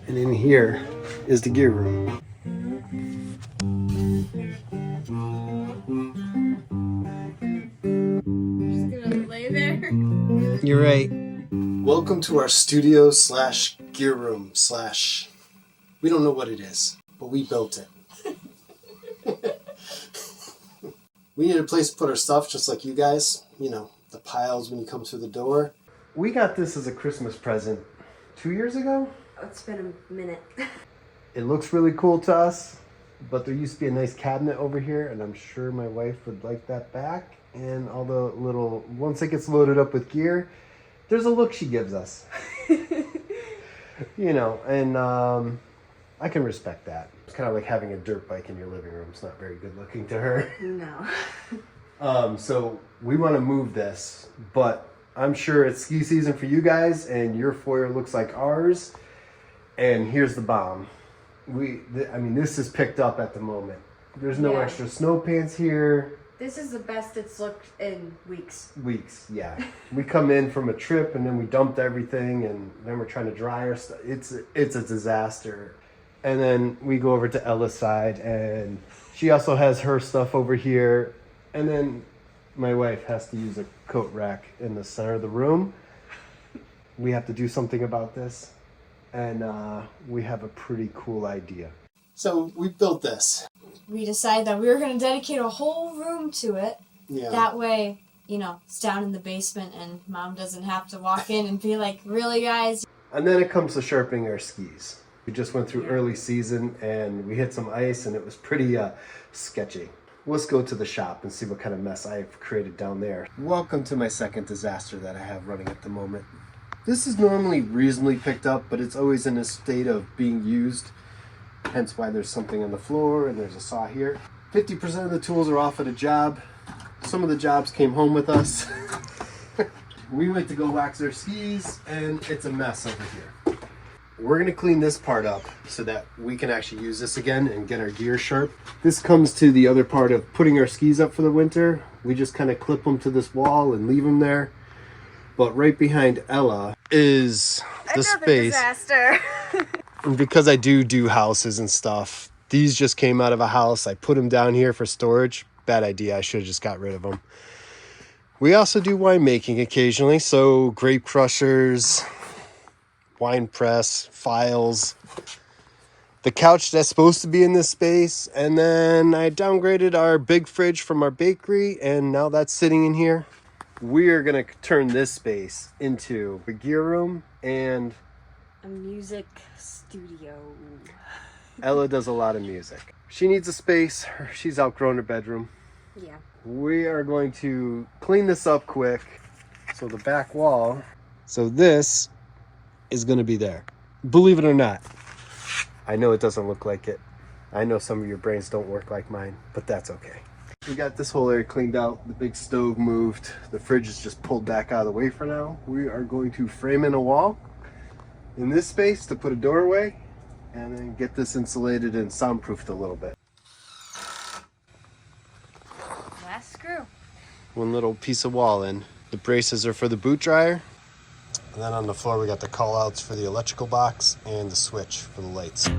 And in here is the gear room. Just gonna lay there. You're right. Welcome to our studio slash gear room slash... We don't know what it is, but we built it. We need a place to put our stuff just like you guys. You know, the piles when you come through the door. We got this as a Christmas present 2 years ago. Oh, it's been a minute. It looks really cool to us, but there used to be a nice cabinet over here, and I'm sure my wife would like that back. And all the little, once it gets loaded up with gear, there's a look she gives us. You know, and I can respect that. It's kind of like having a dirt bike in your living room. It's not very good looking to her. No. So we want to move this, but I'm sure it's ski season for you guys, and your foyer looks like ours. And here's the bomb. I mean, this is picked up at the moment. There's no extra snow pants here. This is the best it's looked in weeks. Weeks, yeah. We come in from a trip, and then we dumped everything, and then we're trying to dry our stuff. It's a disaster. And then we go over to Ella's side, and she also has her stuff over here. And then my wife has to use a coat rack in the center of the room. We have to do something about this. And we have a pretty cool idea. So we built this. We decided that we were going to dedicate a whole room to it. Yeah. That way, you know, it's down in the basement and Mom doesn't have to walk in and be like, really, guys? And then it comes to sharpening our skis. We just went through early season and we hit some ice and it was pretty sketchy. Let's go to the shop and see what kind of mess I've created down there. Welcome to my second disaster that I have running at the moment. This is normally reasonably picked up, but it's always in a state of being used. Hence why there's something on the floor and there's a saw here. 50% of the tools are off at a job. Some of the jobs came home with us. We went to go wax our skis and it's a mess over here. We're gonna clean this part up so that we can actually use this again and get our gear sharp. This comes to the other part of putting our skis up for the winter. We just kind of clip them to this wall and leave them there. But right behind Ella is the space. Disaster. And because I do houses and stuff, these just came out of a house. I put them down here for storage. Bad idea. I should have just got rid of them. We also do winemaking occasionally. So grape crushers, wine press, files, the couch that's supposed to be in this space. And then I downgraded our big fridge from our bakery. And now that's sitting in here. We are going to turn this space into a gear room and A music studio. Ella does a lot of music. She needs a space. She's outgrown her bedroom. Yeah. We are going to clean this up quick. So the back wall. So this is going to be there. Believe it or not. I know it doesn't look like it. I know some of your brains don't work like mine, but that's okay. We got this whole area cleaned out. The big stove moved. The fridge is just pulled back out of the way for now. We are going to frame in a wall in this space to put a doorway and then get this insulated and soundproofed a little bit. Last screw. One little piece of wall in. The braces are for the boot dryer. And then on the floor we got the call outs for the electrical box and the switch for the lights.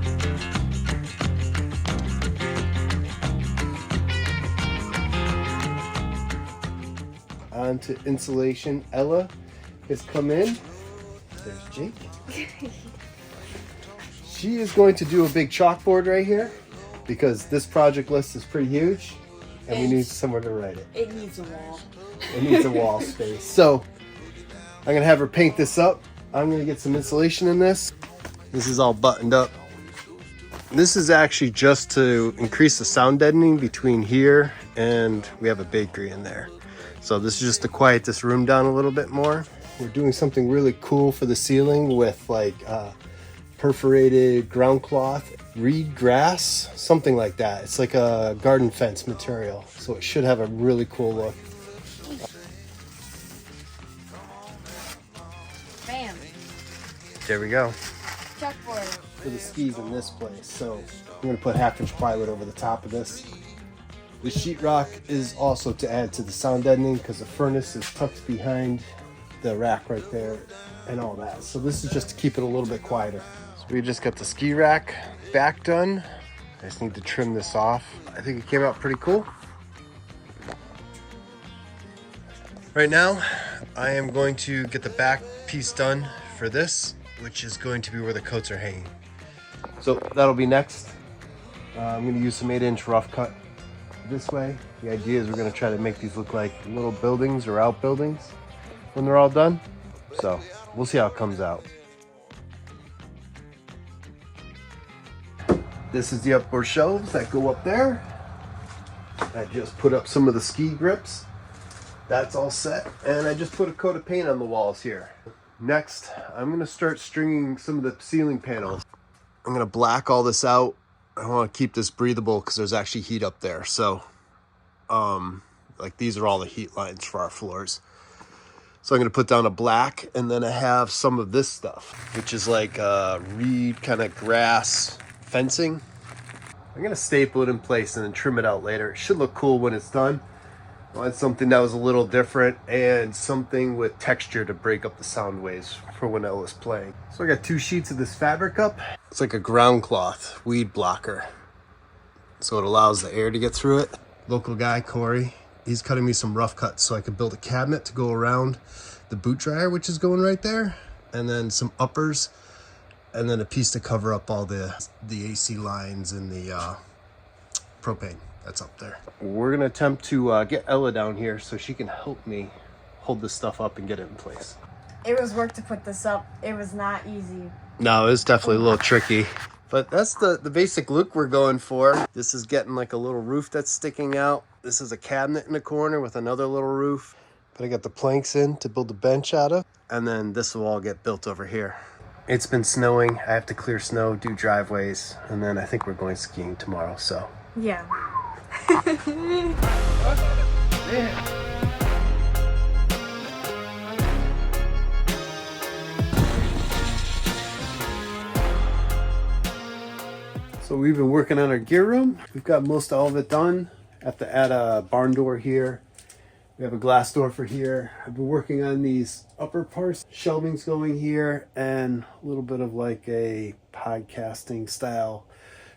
On to insulation. Ella has come in. There's Jake. She is going to do a big chalkboard right here because this project list is pretty huge and we need somewhere to write it. It needs a wall. It needs a wall space. So I'm going to have her paint this up. I'm going to get some insulation in this. This is all buttoned up. This is actually just to increase the sound deadening between here and we have a bakery in there. So this is just to quiet this room down a little bit more. We're doing something really cool for the ceiling with like perforated ground cloth, reed grass, something like that. It's like a garden fence material. So it should have a really cool look. Bam. There we go. Chalkboard. For the skis in this place. So I'm gonna put 1/2-inch plywood over the top of this. The sheetrock is also to add to the sound deadening because the furnace is tucked behind the rack right there and all that. So this is just to keep it a little bit quieter. We just got the ski rack back done. I just need to trim this off. I think it came out pretty cool. Right now, I am going to get the back piece done for this, which is going to be where the coats are hanging. So that'll be next. I'm going to use some 8-inch rough cut this way. The idea is we're going to try to make these look like little buildings or outbuildings when they're all done. So we'll see how it comes out. This is the upboard shelves that go up there. I just put up some of the ski grips. That's all set. And I just put a coat of paint on the walls here. Next, I'm going to start stringing some of the ceiling panels. I'm going to black all this out. I want to keep this breathable because there's actually heat up there. So, like these are all the heat lines for our floors. So I'm going to put down a black, and then I have some of this stuff, which is like reed kind of grass fencing. I'm going to staple it in place and then trim it out later. It should look cool when it's done. I wanted something that was a little different and something with texture to break up the sound waves for when I was playing. So I got 2 sheets of this fabric up. It's like a ground cloth weed blocker. So it allows the air to get through it. Local guy, Corey, he's cutting me some rough cuts so I could build a cabinet to go around the boot dryer, which is going right there. And then some uppers. And then a piece to cover up all the AC lines and the propane that's up there. We're gonna attempt to get Ella down here so she can help me hold this stuff up and get it in place. It was work to put this up. It was not easy. No, it's definitely a little tricky. But that's the basic look we're going for. This is getting like a little roof that's sticking out. This is a cabinet in the corner with another little roof. But I got the planks in to build a bench out of. And then this will all get built over here. It's been snowing. I have to clear snow, do driveways, and then I think we're going skiing tomorrow, so. Yeah. So we've been working on our gear room. We've got most all of it done. Have to add a barn door here. We have a glass door for here. I've been working on these upper parts. Shelving's going here and a little bit of like a podcasting style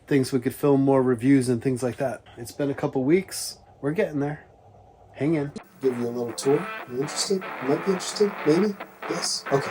things we could film more reviews and things like that. It's been a couple weeks. We're getting there. Hang in. Give you a little tour. You interested? You might be interested. Maybe? Yes? Okay.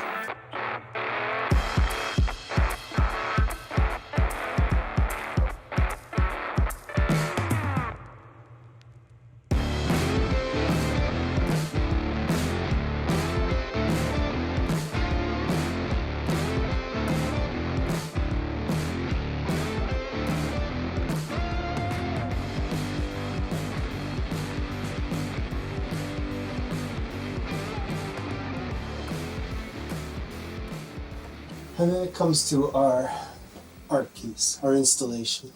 And then it comes to our art piece, our installation.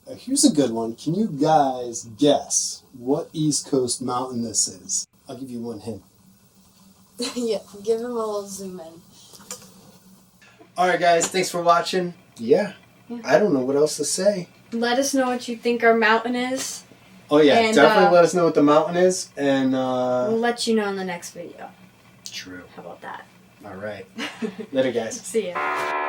Here's a good one. Can you guys guess what East Coast mountain this is? I'll give you one hint. Yeah, give him a little zoom in. Alright guys, thanks for watching. Yeah, I don't know what else to say. Let us know what you think our mountain is. Oh yeah, And, definitely let us know what the mountain is. And we'll let you know in the next video. True. How about that? Alright. Later guys. See ya.